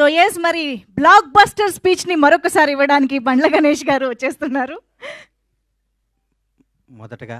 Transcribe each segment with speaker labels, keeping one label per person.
Speaker 1: So yes, మరి block buster స్పీచ్ని మరొకసారి ఇవ్వడానికి బండ్ల గణేష్ గారు వచ్చేస్తున్నారు.
Speaker 2: మొదటగా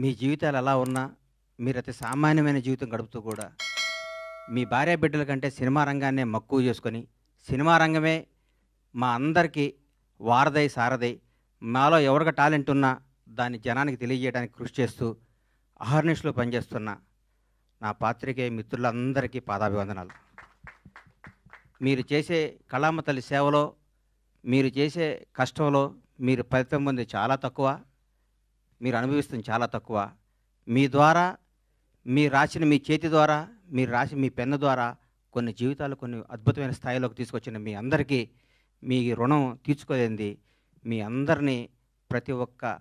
Speaker 2: మీ జీవితాలు ఎలా ఉన్నా మీరు అతి సామాన్యమైన జీవితం గడుపుతూ కూడా మీ భార్య బిడ్డల కంటే సినిమా రంగాన్నే మక్కువ చేసుకొని సినిమా రంగమే మా అందరికీ వారదై సారదై మాలో ఎవరికి టాలెంట్ ఉన్నా దాన్ని జనానికి తెలియజేయడానికి కృషి చేస్తూ అహర్నిశలో పనిచేస్తున్న నా పాత్రికేయ మిత్రులందరికీ పాదాభివందనాలు. మీరు చేసే కళామ తల్లి సేవలో, మీరు చేసే కష్టంలో మీరు ఫలితం పొంది చాలా తక్కువ, మీరు అనుభవిస్తుంది చాలా తక్కువ. మీ ద్వారా, మీరు రాసిన మీ చేతి ద్వారా, మీరు రాసి మీ పెన్ను ద్వారా కొన్ని జీవితాలు కొన్ని అద్భుతమైన స్థాయిలోకి తీసుకొచ్చిన మీ అందరికీ మీ రుణం తీర్చుకోలేంది. మీ అందరినీ ప్రతి ఒక్క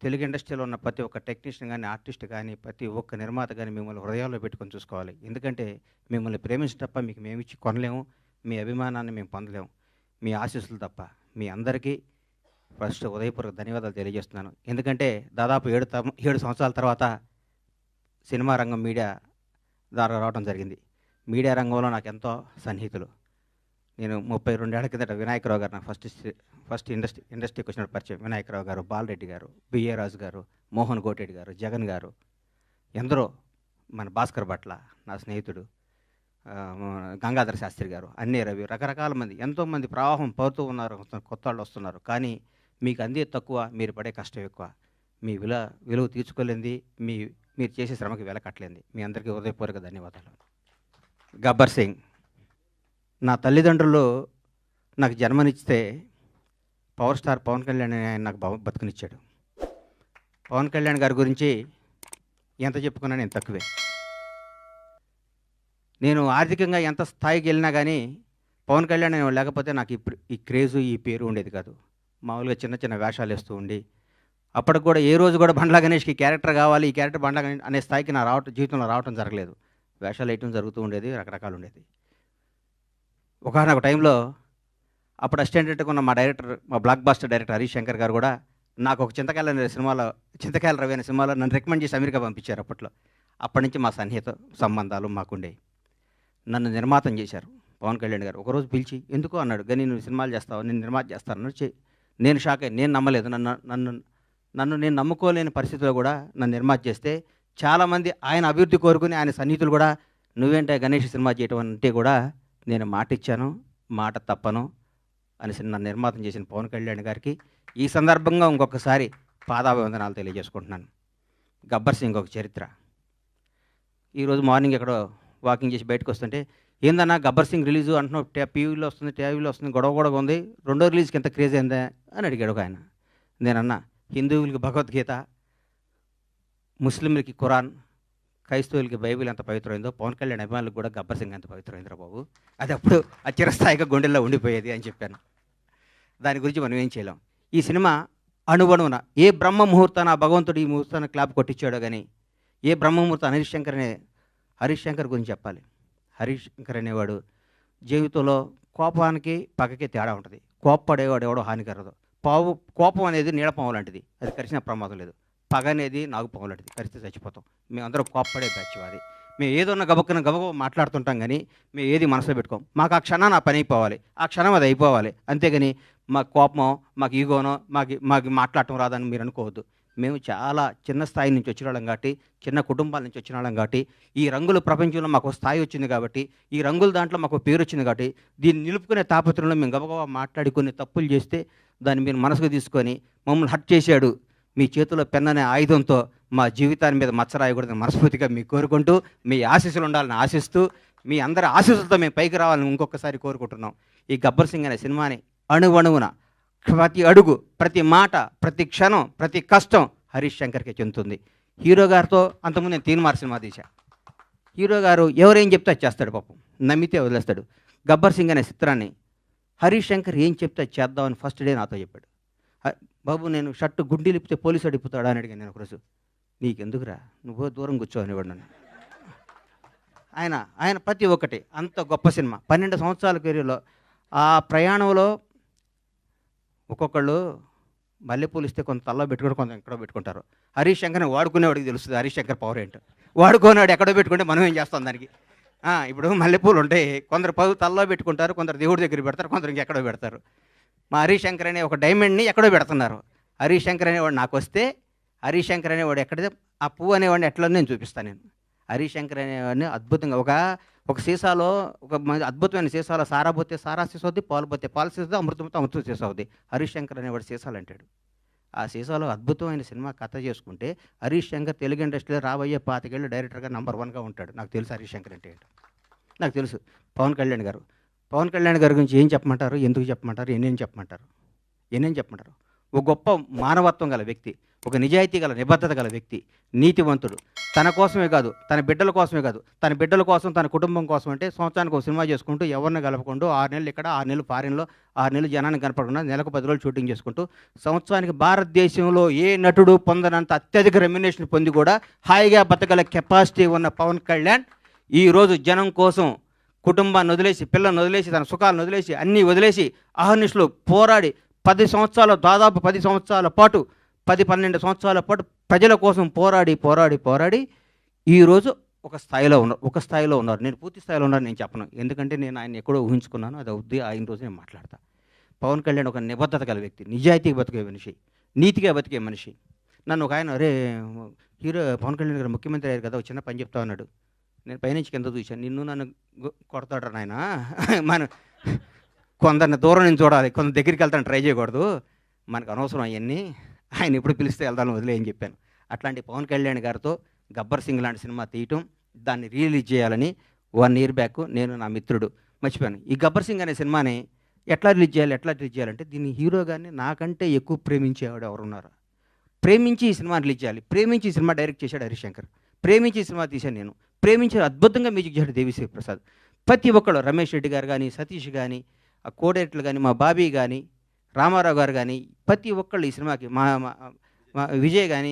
Speaker 2: తెలుగు ఇండస్ట్రీలో ఉన్న ప్రతి ఒక్క టెక్నీషియన్ కానీ, ఆర్టిస్ట్ కానీ, ప్రతి ఒక్క నిర్మాత కానీ మిమ్మల్ని హృదయాల్లో పెట్టుకొని చూసుకోవాలి. ఎందుకంటే మిమ్మల్ని ప్రేమించడం తప్ప మీకు మేమిచ్చి కొనలేము, మీ అభిమానాన్ని మేము పొందలేము. మీ ఆశీస్సులు తప్ప. మీ అందరికీ ఫస్ట్ ఉదయపూర్వక ధన్యవాదాలు తెలియజేస్తున్నాను. ఎందుకంటే దాదాపు 7 సంవత్సరాల తర్వాత సినిమా రంగం మీడియా ద్వారా రావడం జరిగింది. మీడియా రంగంలో నాకు ఎంతో సన్నిహితులు. నేను 32 ఏళ్ల కిందట వినాయకరావు గారు నాకు ఫస్ట్ ఇండస్ట్రీకి వచ్చినప్పుడు పరిచయం. వినాయకరావు గారు, బాలరెడ్డి గారు, బిఏ రాజు గారు, మోహన్ గోటెడ్డి గారు, జగన్ గారు, ఎందరో, మన భాస్కర్ భట్ల నా స్నేహితుడు, గంగాధర శాస్త్రి గారు, అన్నీ రవి, రకరకాల మంది, ఎంతోమంది ప్రవాహం పడుతూ ఉన్నారు, కొత్త వాళ్ళు వస్తున్నారు. కానీ మీకు అందే తక్కువ, మీరు పడే కష్టం ఎక్కువ. మీ విలువ తీర్చుకోలేంది, మీరు చేసే శ్రమకి వెలకట్టలేంది. మీ అందరికీ హృదయపూర్వక ధన్యవాదాలు. గబ్బర్ సింగ్. నా తల్లిదండ్రులు నాకు జన్మనిస్తే పవర్ స్టార్ పవన్ కళ్యాణ్ ఆయన నాకు బతుకునిచ్చాడు. పవన్ కళ్యాణ్ గారి గురించి ఎంత చెప్పుకున్నా నేను తక్కువే. నేను ఆర్థికంగా ఎంత స్థాయికి వెళ్ళినా కానీ పవన్ కళ్యాణ్ లేకపోతే నాకు ఇప్పుడు ఈ క్రేజు, ఈ పేరు ఉండేది కాదు. మామూలుగా చిన్న చిన్న వేషాలు వేస్తూ ఉండి, అప్పటికి కూడా ఏ రోజు కూడా బండ్ల గణేష్కి క్యారెక్టర్ కావాలి, ఈ క్యారెక్టర్ బండ్ల గణేష్ అనే స్థాయికి నా జీవితంలో రావటం జరగలేదు. వేషాలు వేయటం జరుగుతూ ఉండేది, రకరకాలు ఉండేది. ఒకనొక టైంలో అప్పుడు అసిస్టెంట్గా ఉన్న మా blockbuster director Harish Shankar గారు కూడా నాకు ఒక చింతకాయల రవి అనే సినిమాలో నన్ను రికమెండ్ చేసి అమెరికా పంపించారు అప్పట్లో. అప్పటి నుంచి మా సన్నిహిత సంబంధాలు మాకుండేవి. నన్ను నిర్మాతం చేశారు పవన్ కళ్యాణ్ గారు. ఒకరోజు పిలిచి ఎందుకో అన్నాడు, గని నువ్వు సినిమాలు చేస్తావు, నేను నిర్మాత చేస్తాను. నేను షాక్ అయ్యి, నేను నమ్మలేదు. నన్ను నేను నమ్ముకోలేని పరిస్థితిలో కూడా నన్ను నిర్మాత చేస్తే చాలామంది ఆయన అభివృద్ధి కోరుకుని ఆయన సన్నిహితులు కూడా నువ్వేంటే గణేష్ సినిమా చేయటం అంటే కూడా నేను మాట ఇచ్చాను, మాట తప్పను అని నన్ను నిర్మాతం చేసిన పవన్ కళ్యాణ్ గారికి ఈ సందర్భంగా ఇంకొకసారి పాదాభివందనాలు తెలియజేసుకుంటున్నాను. గబ్బర్ సింగ్ ఒక చరిత్ర. ఈరోజు మార్నింగ్ ఎక్కడో వాకింగ్ చేసి బయటకు వస్తుంటే, ఏందన్నా గబ్బర్ సింగ్ రిలీజు అంటున్నావు, టీవీలో వస్తుంది, గొడవ ఉంది, రెండో రిలీజ్కి ఎంత క్రేజ్ అయిందా అని అడిగాడు ఒక ఆయన. నేనన్నా, హిందువులకి భగవద్గీత, ముస్లింలకి ఖురాన్, క్రైస్తవులకి బైబిల్ ఎంత పవిత్రమైందో పవన్ కళ్యాణ్ అభిమానులకు కూడా గబ్బర్ సింగ్ ఎంత పవిత్రమైందిరా బాబు, అది అప్పుడు ఆ చిరస్థాయిగా గుండెల్లో ఉండిపోయేది అని చెప్పాను. దాని గురించి మనం ఏం చేయలేం. ఈ సినిమా అణువణువున ఏ బ్రహ్మ ముహూర్తాన భగవంతుడు ఈ ముహూర్తాన్ని క్లాప్ కొట్టించాడో కానీ, ఏ బ్రహ్మ ముహూర్తాన్ని హరీష్ శంకర్ గురించి చెప్పాలి. హరీష్ శంకర్ అనేవాడు జీవితంలో కోపానికి పగకి తేడా ఉంటుంది. కోప్పడేవాడు ఎవడో హానికరదు. కోపం అనేది నీడపాము లాంటిది, అది కరిచిన ప్రమాదం లేదు. పగ అనేది నాగుపాము లాంటిది, కరిస్తే చచ్చిపోతాం. మేమందరం కోప్పడే బ్యాచ్ అది. మేము ఏదన్నా గబగబ మాట్లాడుతుంటాం కానీ మేము ఏది మనసులో పెట్టుకోం. మాకు ఆ క్షణాన్ని ఆ పని అయిపోవాలి, ఆ క్షణం అది అయిపోవాలి. అంతేగాని మాకు కోపమో, మాకు ఈగోనో, మాకు మాట్లాడటం రాదని మీరు అనుకోవద్దు. మేము చాలా చిన్న స్థాయి నుంచి వచ్చిన వాళ్ళం కాబట్టి, చిన్న కుటుంబాల నుంచి వచ్చిన వాళ్ళం కాబట్టి, ఈ రంగుల ప్రపంచంలో మాకు స్థాయి వచ్చింది కాబట్టి, ఈ రంగుల దాంట్లో మాకు పేరు వచ్చింది కాబట్టి, దీన్ని నిలుపుకునే తాపత్రంలో మేము గబగబా మాట్లాడి కొన్ని తప్పులు చేస్తే దాన్ని మీరు మనసుకు తీసుకొని మమ్మల్ని హర్ట్ చేశాడు, మీ చేతిలో పెన్ అనే ఆయుధంతో మా జీవితాన్ని మీద మచ్చరాయకూడదని మనస్ఫూర్తిగా మీకు కోరుకుంటూ, మీ ఆశీస్సులు ఉండాలని ఆశిస్తూ, మీ అందరి ఆశీస్సులతో మేము పైకి రావాలని ఇంకొకసారి కోరుకుంటున్నాం. ఈ గబ్బర్ సింగ్ అనే సినిమాని అణువణువున ప్రతి అడుగు, ప్రతి మాట, ప్రతి క్షణం, ప్రతి కష్టం హరీష్ శంకర్కే చెందుతుంది. హీరో గారితో అంతకుముందు నేను తీన్మార్ సినిమా తీశా. హీరో గారు ఎవరేం చెప్తే అది చేస్తాడు, పాపం నమ్మితే వదిలేస్తాడు. గబ్బర్ సింగ్ అనే చిత్రాన్ని హరీష్ శంకర్ ఏం చెప్తే చేద్దామని ఫస్ట్ డే నాతో చెప్పాడు. బాబు నేను షర్టు గుండీ లిపితే పోలీసు అడిగిపోతాడా అని అడిగాను నేను ఒకరోజు. నీకెందుకురా, నువ్వు దూరం కూర్చో అనేవాడు నన్ను. ఆయన ప్రతి ఒక్కటి అంత గొప్ప సినిమా. 12 సంవత్సరాల కెరీర్లో ఆ ప్రయాణంలో ఒక్కొక్కళ్ళు మల్లెపూలు ఇస్తే కొంత తల్లో పెట్టుకుంటే కొంత ఎక్కడో పెట్టుకుంటారు. హరీష్ శంకర్ని వాడుకునేవాడికి తెలుస్తుంది హరీష్ శంకర్ పవర్ ఏంటో. వాడుకోనాడు ఎక్కడో పెట్టుకుంటే మనం ఏం చేస్తాం దానికి. ఇప్పుడు మల్లెపూలు ఉంటాయి, కొందరు పది తలలో పెట్టుకుంటారు, కొందరు దేవుడి దగ్గర పెడతారు, కొందరు ఇంకెక్కడో పెడతారు. మా హరీష్ శంకర్ అనే ఒక డైమండ్ని ఎక్కడో పెడుతున్నారు. హరీష్ శంకర్ అనేవాడు నాకు వస్తే, హరీష్ శంకర్ అనేవాడు ఎక్కడితే ఆ పువ్వు అనేవాడిని ఎట్లా నేను చూపిస్తాను. నేను హరీష్ శంకర్ అనేవాడిని అద్భుతంగా ఒక సీసాలో ఒక అద్భుతమైన సీసాలో సారా పోతే సారా సీసా అవుద్ది, పాలు పోతే పాలు సీసా, అమృతంతో అమృతం సీసా అవుద్ది. హరీష్ శంకర్ అనేవాడు సీసాలు అంటాడు. ఆ సీసాలో అద్భుతమైన సినిమా కథ చేసుకుంటే హరీష్ శంకర్ తెలుగు ఇండస్ట్రీలో రాబోయే 25 ఏళ్ళు డైరెక్టర్గా నంబర్ 1గా ఉంటాడు. నాకు తెలుసు హరీష్ శంకర్ అంటే ఏంటో. నాకు తెలుసు. పవన్ కళ్యాణ్ గారి గురించి ఏం చెప్పమంటారు, ఎందుకు చెప్పమంటారు, ఎన్నేం చెప్పమంటారు. ఒక గొప్ప మానవత్వం గల వ్యక్తి, ఒక నిజాయితీ గల నిబద్ధత గల వ్యక్తి, నీతివంతుడు. తన కోసమే కాదు, తన బిడ్డల కోసం, తన కుటుంబం కోసం అంటే సంవత్సరానికి ఒక సినిమా చేసుకుంటూ ఎవరిని కలపకుండా 6 నెలలు ఇక్కడ, 6 నెలలు ఫారిన్లో, 6 నెలలు జనాన్ని కనపడకుండా నెలకు 10 రోజులు షూటింగ్ చేసుకుంటూ సంవత్సరానికి భారతదేశంలో ఏ నటుడు పొందనంత అత్యధిక రెమ్యునేషన్ పొంది కూడా హాయిగా బతకగల కెపాసిటీ ఉన్న పవన్ కళ్యాణ్ ఈరోజు జనం కోసం కుటుంబాన్ని వదిలేసి, పిల్లల్ని వదిలేసి, తన సుఖాలను వదిలేసి, అన్నీ వదిలేసి అహర్నిశలు పోరాడి దాదాపు 10 సంవత్సరాల పాటు 10-12 సంవత్సరాల పాటు ప్రజల కోసం పోరాడి ఈరోజు ఒక స్థాయిలో ఉన్నారు. నేను పూర్తి స్థాయిలో ఉన్నాను నేను చెప్పను, ఎందుకంటే నేను ఆయన ఎక్కడో ఊహించుకున్నాను. అది అవుద్ది, ఆయన రోజు నేను మాట్లాడతా. పవన్ కళ్యాణ్ ఒక నిబద్ధత గల వ్యక్తి, నిజాయితీగా బతికే మనిషి, నీతిగా బతికే మనిషి. నన్ను ఒక ఆయన, అరే హీరో పవన్ కళ్యాణ్ గారు ముఖ్యమంత్రి అయ్యారు కదా, ఒక చిన్న పని చెప్తా అన్నాడు. నేను పైనుంచి కింద చూశాను. నన్ను కొడతాడు నాయన, మనం కొందరిని దూరం నుంచి చూడాలి, కొందరు దగ్గరికి వెళ్తాను ట్రై చేయకూడదు, మనకు అనవసరం అవన్నీ, ఆయన ఎప్పుడు పిలిస్తే వెళ్తాను వదిలే అని చెప్పాను. అట్లాంటి పవన్ కళ్యాణ్ గారితో గబ్బర్ సింగ్ లాంటి సినిమా తీయటం, దాన్ని రిలీజ్ చేయాలని 1 year బ్యాక్ నేను నా మిత్రుడు మర్చిపోయాను. ఈ గబ్బర్ సింగ్ అనే సినిమాని ఎట్లా రిలీజ్ చేయాలంటే దీన్ని హీరో గారిని నాకంటే ఎక్కువ ప్రేమించేవాడు ఎవరున్నారు, ప్రేమించి ఈ సినిమా రిలీజ్ చేయాలి, ప్రేమించి ఈ సినిమా డైరెక్ట్ చేశాడు హరీష్ శంకర్, ప్రేమించి ఈ సినిమా తీశాను నేను, ప్రేమించి అద్భుతంగా మ్యూజిక్ చేశాడు దేవిశ్రీ ప్రసాద్. ప్రతి ఒక్కళ్ళు, రమేష్ రెడ్డి గారు కానీ, సతీష్ కానీ, ఆ కోడైరెక్టర్లు కానీ, మా బాబీ కానీ, రామారావు గారు కానీ, ప్రతి ఒక్కళ్ళు ఈ సినిమాకి, మా విజయ్ కానీ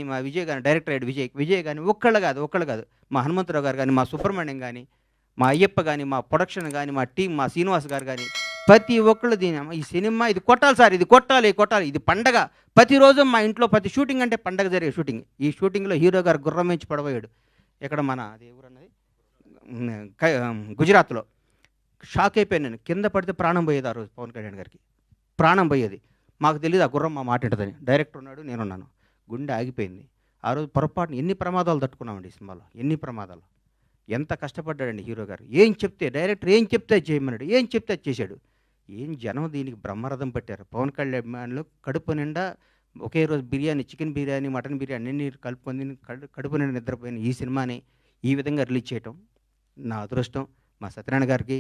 Speaker 2: డైరెక్టర్ అయ్యాడు విజయ్ కానీ, ఒక్కళ్ళు కాదు, మా హనుమంతరావు గారు కానీ, మా సుబ్రహ్మణ్యం కానీ, మా అయ్యప్ప కానీ, మా ప్రొడక్షన్ కానీ, మా టీం, మా శ్రీనివాస్ గారు కానీ, ప్రతి ఒక్కళ్ళు ఈ సినిమా ఇది కొట్టాలి సార్, ఇది కొట్టాలి, ఇది పండగ. ప్రతిరోజు మా ఇంట్లో ప్రతి షూటింగ్ అంటే పండగ జరిగే షూటింగ్. ఈ షూటింగ్లో హీరో గారు గుర్రం నుంచి పడబోయాడు. ఎక్కడ మన అది ఎవరన్నది గుజరాత్లో. షాక్ అయిపోయాను నేను, కింద పడితే ప్రాణం పోయేది ఆ రోజు. పవన్ కళ్యాణ్ గారికి ప్రాణం పోయేది. మాకు తెలియదు ఆ గుర్రం మా మాట ఉంటుందని. డైరెక్టర్ ఉన్నాడు, నేనున్నాను, గుండె ఆగిపోయింది. ఆ రోజు పొరపాటున ఎన్ని ప్రమాదాలు తట్టుకున్నామండి ఈ సినిమాలో, ఎన్ని ప్రమాదాలు. ఎంత కష్టపడ్డాడండి హీరో గారు. డైరెక్టర్ ఏం చెప్తే చేయమన్నాడు, ఏం చెప్తే చేశాడు. జనం దీనికి బ్రహ్మరథం పట్టారు. పవన్ కళ్యాణ్ కడుపు నిండా ఒకే రోజు బిర్యానీ, చికెన్ బిర్యానీ, మటన్ బిర్యానీ అన్ని కలుపుకొని కడుపు నిండా నిద్రపోయిన ఈ సినిమాని ఈ విధంగా రిలీజ్ చేయటం నా అదృష్టం. మా సత్యనారాయణ గారికి,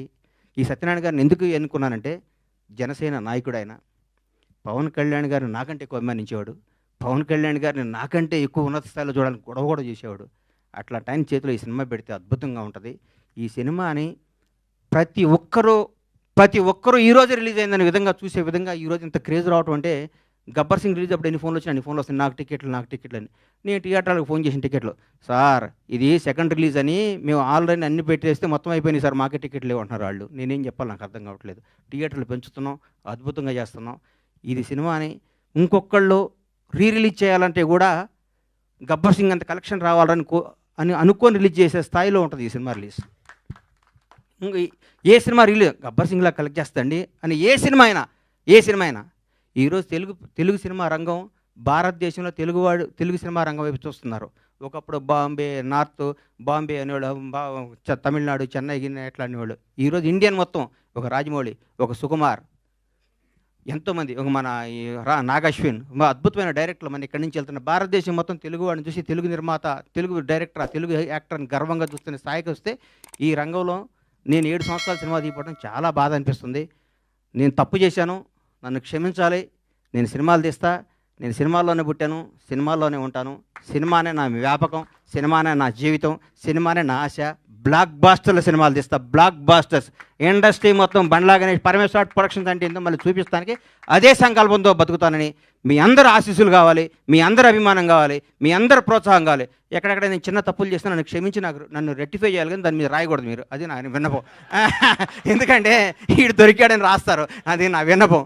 Speaker 2: ఈ సత్యనారాయణ గారిని ఎందుకు ఎన్నుకున్నానంటే, జనసేన నాయకుడు ఆయన. పవన్ కళ్యాణ్ గారిని నాకంటే ఎక్కువ అభిమానించేవాడు, పవన్ కళ్యాణ్ గారిని నాకంటే ఎక్కువ ఉన్నత స్థాయిలో చూడాలని గొడవ కూడా చేసేవాడు. అట్లా టైం చేతిలో ఈ సినిమా పెడితే అద్భుతంగా ఉంటుంది. ఈ సినిమాని ప్రతి ఒక్కరూ ఈరోజు రిలీజ్ అయిందనే విధంగా చూసే విధంగా ఈరోజు ఇంత క్రేజ్ రావటం అంటే, గబ్బర్ సింగ్ రిలీజ్ అప్పుడు ఎన్ని ఫోన్లు వచ్చినా అన్ని ఫోన్లు వస్తాయి, నాకు టికెట్లు అని. నేను థియేటర్లకు ఫోన్ చేసిన టికెట్లు, సార్ ఇది సెకండ్ రిలీజ్ అని మేము ఆల్రెడీ అన్ని పెట్టేస్తే మొత్తం అయిపోయినాయి సార్, మాకే టికెట్లు లేవంటున్నారు వాళ్ళు. నేనేం చెప్పాలి, నాకు అర్థం కావట్లేదు. థియేటర్లు పెంచుతున్నాం, అద్భుతంగా చేస్తున్నాం. ఇది సినిమాని ఇంకొకళ్ళు రిలీజ్ చేయాలంటే కూడా గబ్బర్ సింగ్ అంత కలెక్షన్ రావాలని అనుకొని రిలీజ్ చేసే స్థాయిలో ఉంటుంది ఈ సినిమా రిలీజ్. ఏ సినిమా రిలీజ్ గబ్బర్ సింగ్లా కలెక్ట్ చేస్తండి అని ఏ సినిమా అయినా ఈరోజు తెలుగు సినిమా రంగం భారతదేశంలో తెలుగు సినిమా రంగం వైపు చూస్తున్నారు. ఒకప్పుడు బాంబే అనేవాళ్ళు, తమిళనాడు, చెన్నై ఎట్లా అనేవాళ్ళు. ఈరోజు ఇండియన్ మొత్తం, ఒక రాజమౌళి, ఒక సుకుమార్, ఎంతోమంది, ఒక మన నాగశ్విన్, అద్భుతమైన డైరెక్టర్లు మన ఇక్కడి నుంచి వెళ్తున్న భారతదేశం మొత్తం తెలుగు వాడిని చూసి తెలుగు నిర్మాత, తెలుగు డైరెక్టర్, తెలుగు యాక్టర్ని గర్వంగా చూస్తున్న స్థాయికి వస్తే, ఈ రంగంలో నేను 7 సంవత్సరాల సినిమా తీయడం చాలా బాధ అనిపిస్తుంది. నేను తప్పు చేశాను, నన్ను క్షమించాలి. నేను సినిమాలు తీస్తా, నేను సినిమాల్లోనే పుట్టాను, సినిమాల్లోనే ఉంటాను. సినిమానే నా వ్యాపకం, సినిమానే నా జీవితం, సినిమానే నా ఆశ. బ్లాక్ బాస్టర్ల సినిమాలు తీస్తా, బ్లాక్ బాస్టర్స్. ఇండస్ట్రీ మొత్తం బండ్లా గణేష్, పరమేశ్వర ప్రొడక్షన్స్ అంటే ఏంటో మళ్ళీ చూపిస్తానికి అదే సంకల్పంతో బతుకుతానని మీ అందరు ఆశీస్సులు కావాలి, మీ అందరు అభిమానం కావాలి, మీ అందరు ప్రోత్సాహం కావాలి. ఎక్కడెక్కడ నేను చిన్న తప్పులు చేసినా నన్ను క్షమించి నన్ను రెక్టిఫై చేయాలి, కానీ దాని మీద రాయకూడదు మీరు. అది నా విన్నపం. ఎందుకంటే వీడు దొరికాడని రాస్తారు, అది నా విన్నపం.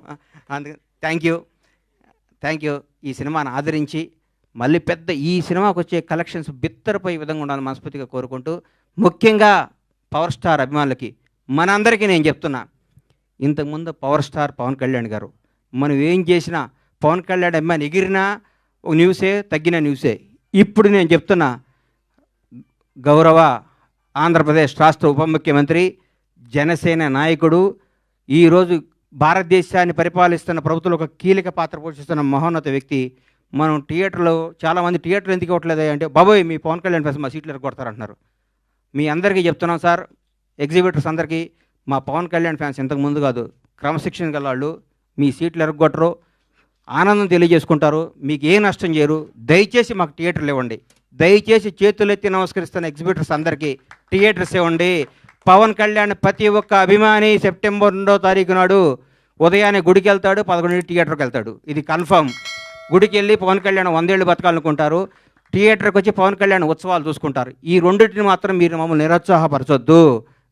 Speaker 2: అందుకని థ్యాంక్ యూ. ఈ సినిమాను ఆదరించి మళ్ళీ ఈ సినిమాకు వచ్చే కలెక్షన్స్ బిత్తరపోయే విధంగా ఉండాలని మనస్ఫూర్తిగా కోరుకుంటూ, ముఖ్యంగా పవర్ స్టార్ అభిమానులకి మనందరికీ నేను చెప్తున్నా, ఇంతకుముందు పవర్ స్టార్ పవన్ కళ్యాణ్ గారు మనం ఏం చేసినా పవన్ కళ్యాణ్ అభిమాని ఎగిరినా ఒక న్యూసే, తగ్గిన న్యూసే. ఇప్పుడు నేను చెప్తున్నా, గౌరవ ఆంధ్రప్రదేశ్ రాష్ట్ర ఉప ముఖ్యమంత్రి, జనసేన నాయకుడు, ఈరోజు భారతదేశాన్ని పరిపాలిస్తున్న ప్రభుత్వంలో ఒక కీలక పాత్ర పోషిస్తున్న మహోన్నత వ్యక్తి. మనం థియేటర్లో చాలామంది థియేటర్లు ఎందుకు ఇవ్వట్లేదు అంటే, బాబోయ్ మీ పవన్ కళ్యాణ్ ఫ్యాన్స్ మా సీట్లు ఎరగొడతారంటున్నారు. మీ అందరికీ చెప్తున్నాం సార్, ఎగ్జిబిటర్స్ అందరికీ, మా పవన్ కళ్యాణ్ ఫ్యాన్స్ ఇంతకు ముందు కాదు, క్రమశిక్షణ గల వాళ్ళు, మీ సీట్లు ఎరగొట్టరు, ఆనందం తెలియజేసుకుంటారు, మీకు ఏ నష్టం చేయరు. దయచేసి మాకు థియేటర్లు ఇవ్వండి. దయచేసి చేతులెత్తి నమస్కరిస్తున్న ఎగ్జిబిటర్స్ అందరికీ థియేటర్స్ ఇవ్వండి. పవన్ కళ్యాణ్ ప్రతి ఒక్క అభిమాని సెప్టెంబర్ 2వ తారీఖు నాడు ఉదయాన్నే గుడికి వెళ్తాడు, 11 థియేటర్కి వెళ్తాడు. ఇది కన్ఫర్మ్. గుడికి వెళ్ళి పవన్ కళ్యాణ్ 100 ఏళ్ళు బతకాలనుకుంటారు, థియేటర్కి వచ్చి పవన్ కళ్యాణ్ ఉత్సవాలు చూసుకుంటారు. ఈ రెండింటిని మాత్రం మీరు మమ్మల్ని నిరుత్సాహపరచొద్దు.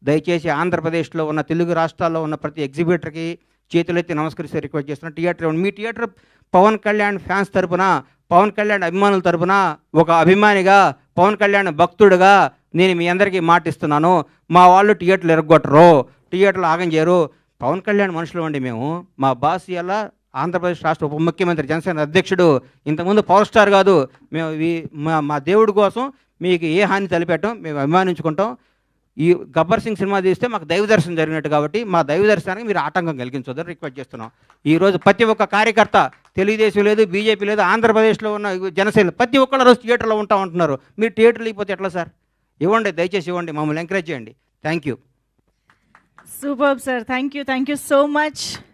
Speaker 2: దయచేసి ఆంధ్రప్రదేశ్లో ఉన్న తెలుగు రాష్ట్రాల్లో ఉన్న ప్రతి ఎగ్జిబిటర్కి చేతులెత్తి నమస్కరిస్తే రిక్వెస్ట్ చేస్తున్నా, థియేటర్ ఇవ్వండి. మీ థియేటర్ పవన్ కళ్యాణ్ ఫ్యాన్స్ తరపున, పవన్ కళ్యాణ్ అభిమానుల తరపున, ఒక అభిమానిగా, పవన్ కళ్యాణ్ భక్తుడుగా నేను మీ అందరికీ మాటిస్తున్నాను, మా వాళ్ళు థియేటర్లు ఎరగొట్టరు, థియేటర్లు ఆగం చేయరు. పవన్ కళ్యాణ్ మనుషులు అండి మేము. మా బాస్ ఇలా ఆంధ్రప్రదేశ్ రాష్ట్ర ఉప ముఖ్యమంత్రి, జనసేన అధ్యక్షుడు, ఇంతకుముందు పవర్ స్టార్ కాదు. మేము మా దేవుడి కోసం మీకు ఏ హాని తలపెట్టాం, మేము అభిమానించుకుంటాం. ఈ గబ్బర్ సింగ్ సినిమా తీస్తే మాకు దైవ దర్శనం జరిగినట్టు కాబట్టి మా దైవ దర్శనానికి మీరు ఆటంకం కలిగించొద్దని రిక్వెస్ట్ చేస్తున్నాం. ఈరోజు ప్రతి ఒక్క కార్యకర్త, తెలుగుదేశం లేదు, బీజేపీ లేదు, ఆంధ్రప్రదేశ్లో ఉన్న జనసేన ప్రతి ఒక్కళ్ళు రోజు థియేటర్లో ఉంటున్నారు. మీరు థియేటర్లు ఇవ్వకపోతే ఎట్లా సార్? ఇవ్వండి, దయచేసి ఇవ్వండి, మమ్మల్ని ఎంకరేజ్ చేయండి. Thank you.
Speaker 1: Super sir, thank you so much.